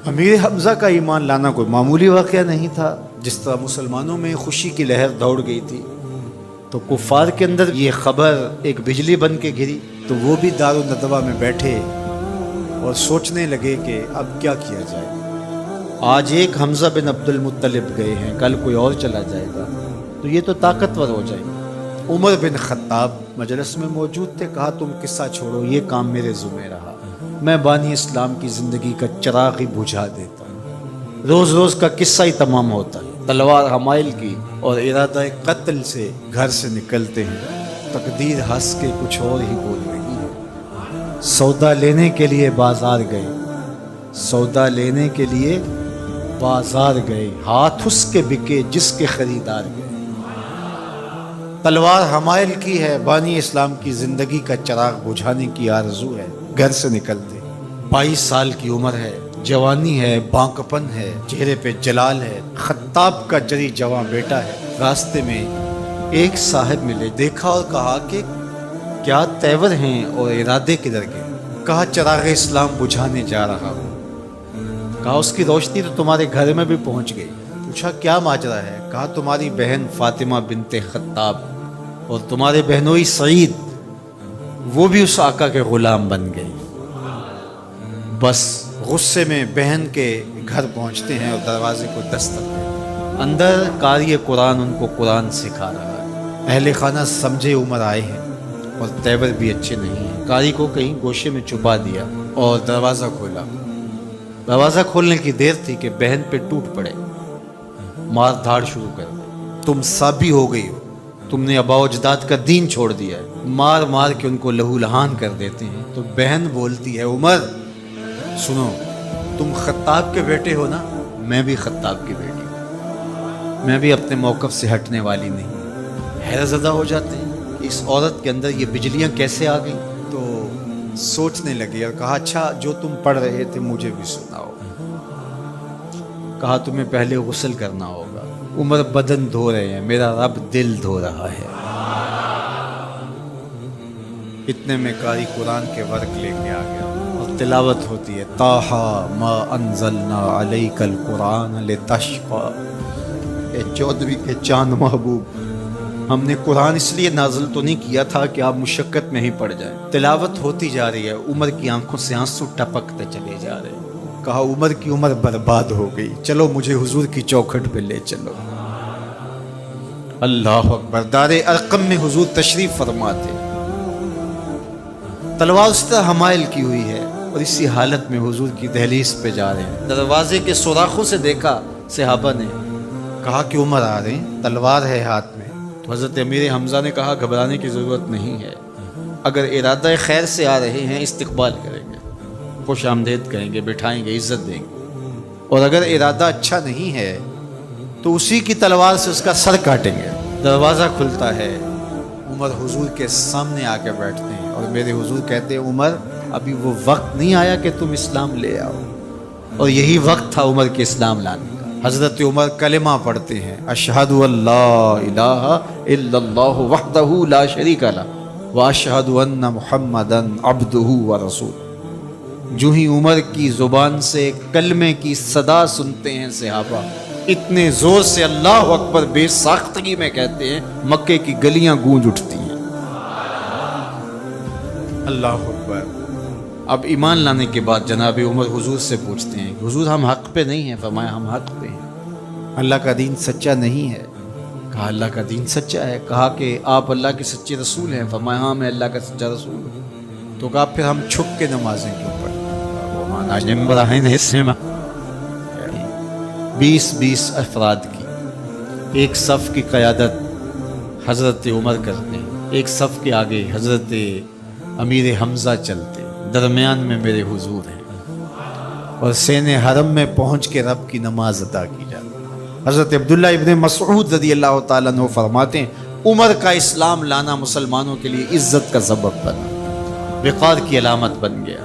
امیر حمزہ کا ایمان لانا کوئی معمولی واقعہ نہیں تھا۔ جس طرح مسلمانوں میں خوشی کی لہر دوڑ گئی تھی تو کفار کے اندر یہ خبر ایک بجلی بن کے گری، تو وہ بھی دارالندوہ میں بیٹھے اور سوچنے لگے کہ اب کیا کیا جائے۔ آج ایک حمزہ بن عبد المطلب گئے ہیں، کل کوئی اور چلا جائے گا تو یہ تو طاقتور ہو جائے گا۔ عمر بن خطاب مجلس میں موجود تھے، کہا تم قصہ چھوڑو، یہ کام میرے ذمہ رہا، میں بانی اسلام کی زندگی کا چراغ ہی بجھا دیتا ہوں۔ روز روز کا قصہ ہی تمام ہوتا ہے، تلوار حمائل کی اور ارادہ قتل سے گھر سے نکلتے ہیں، تقدیر ہنس کے کچھ اور ہی بول رہی ہے۔ سودا لینے کے لیے بازار گئے، سودا لینے کے لیے بازار گئے، ہاتھ اس کے بکے جس کے خریدار گئے۔ تلوار حمائل کی ہے، بانی اسلام کی زندگی کا چراغ بجھانے کی آرزو ہے، گھر سے نکلتے 22 سال کی عمر ہے، جوانی ہے، بانکپن ہے، چہرے پہ جلال ہے، خطاب کا جری جواں بیٹا ہے۔ راستے میں ایک صاحب ملے، دیکھا اور کہا کہ کیا تیور ہیں اور ارادے کدھر گئے؟ کہا چراغ اسلام بجھانے جا رہا ہوں۔ کہا اس کی روشنی تو تمہارے گھر میں بھی پہنچ گئی۔ پوچھا کیا ماجرا ہے؟ کہا تمہاری بہن فاطمہ بنت خطاب اور تمہارے بہنوئی سعید وہ بھی اس آقا کے غلام بن گئے۔ بس غصے میں بہن کے گھر پہنچتے ہیں اور دروازے کو دستک دیتے ہیں۔ اندر قاری قرآن ان کو قرآن سکھا رہا ہے۔ اہل خانہ سمجھے عمر آئے ہیں اور تیور بھی اچھے نہیں ہیں، قاری کو کہیں گوشے میں چھپا دیا اور دروازہ کھولا۔ دروازہ کھولنے کی دیر تھی کہ بہن پہ ٹوٹ پڑے، مار دھاڑ شروع کر دی۔ تم سابی ہو گئی ہو، تم نے آباء و اجداد کا دین چھوڑ دیا ہے۔ مار مار کے ان کو لہو لہان کر دیتے ہیں۔ تو بہن بولتی ہے عمر سنو، تم خطاب کے بیٹے ہو نا، میں بھی خطاب کی بیٹی ہوں، میں بھی اپنے موقف سے ہٹنے والی نہیں۔ حیرت زدہ ہو جاتے ہیں کہ اس عورت کے اندر یہ بجلیاں کیسے آ گئیں۔ تو سوچنے لگے اور کہا اچھا جو تم پڑھ رہے تھے مجھے بھی سناؤ۔ کہا تمہیں پہلے غسل کرنا ہوگا۔ عمر بدن دھو رہے ہیں، میرا رب دل دھو رہا ہے۔ اتنے میں قاری قرآن کے ورق لے کے آ گیا اور تلاوت ہوتی ہے طٰہٰ ما انزلنا علیک القرآن لتشقیٰ۔ اے 14ویں کے چاند محبوب، ہم نے قرآن اس لیے نازل تو نہیں کیا تھا کہ آپ مشقت میں ہی پڑ جائیں۔ تلاوت ہوتی جا رہی ہے، عمر کی آنکھوں سے آنسو ٹپکتے چلے جا رہے ہیں۔ کہا عمر کی عمر برباد ہو گئی، چلو مجھے حضور کی چوکھٹ پہ لے چلو۔ اللہ اکبر، دار ارقم میں حضور تشریف فرما تھے، تلوار اس طرح حمائل کی ہوئی ہے اور اسی حالت میں حضور کی دہلیز پہ جا رہے ہیں۔ دروازے کے سوراخوں سے دیکھا صحابہ نے، کہا کہ عمر آ رہے ہیں، تلوار ہے ہاتھ میں۔ تو حضرت امیر حمزہ نے کہا گھبرانے کی ضرورت نہیں ہے، اگر ارادہ خیر سے آ رہے ہیں استقبال کریں گے، خوش آمدید کہیں گے، بٹھائیں گے، عزت دیں گے، اور اگر ارادہ اچھا نہیں ہے تو اسی کی تلوار سے اس کا سر کاٹیں گے۔ دروازہ کھلتا ہے، عمر حضور کے سامنے آ کے بیٹھتے ہیں اور میرے حضور کہتے ہیں عمر ابھی وہ وقت نہیں آیا کہ تم اسلام لے آؤ، اور یہی وقت تھا عمر کے اسلام لانے کا۔ حضرت عمر کلمہ پڑھتے ہیں اشہد ان لا الہ الا اللہ وحدہ لا شریک لہ واشہد ان محمدا عبدہ ورسولہ۔ جو ہی عمر کی زبان سے کلمے کی صدا سنتے ہیں صحابہ اتنے زور سے اللہ اکبر بے ساختگی میں کہتے ہیں مکے کی گلیاں گونج اٹھتی ہیں۔ اللہ اکبر۔ اب ایمان لانے کے بعد جناب عمر حضور سے پوچھتے ہیں حضور ہم حق پہ نہیں ہیں؟ فرمایا ہم حق پہ ہیں، اللہ کا دین سچا نہیں ہے؟ کہا اللہ کا دین سچا ہے۔ کہا کہ آپ اللہ کے سچے رسول ہیں؟ فرمایا ہاں میں اللہ کا سچا رسول ہوں۔ تو کہا پھر ہم چھپ کے نمازیں کیوں پڑھیں؟ 20 افراد کی ایک صف کی قیادت حضرت عمر کرتے ہیں، ایک صف کے آگے حضرت امیر حمزہ چلتے، درمیان میں میرے حضور ہیں، اور سین حرم میں پہنچ کے رب کی نماز ادا کی جاتی۔ حضرت عبداللہ ابن مسعود رضی اللہ تعالیٰ عنہ فرماتے ہیں عمر کا اسلام لانا مسلمانوں کے لیے عزت کا سبب بنا، وقار کی علامت بن گیا۔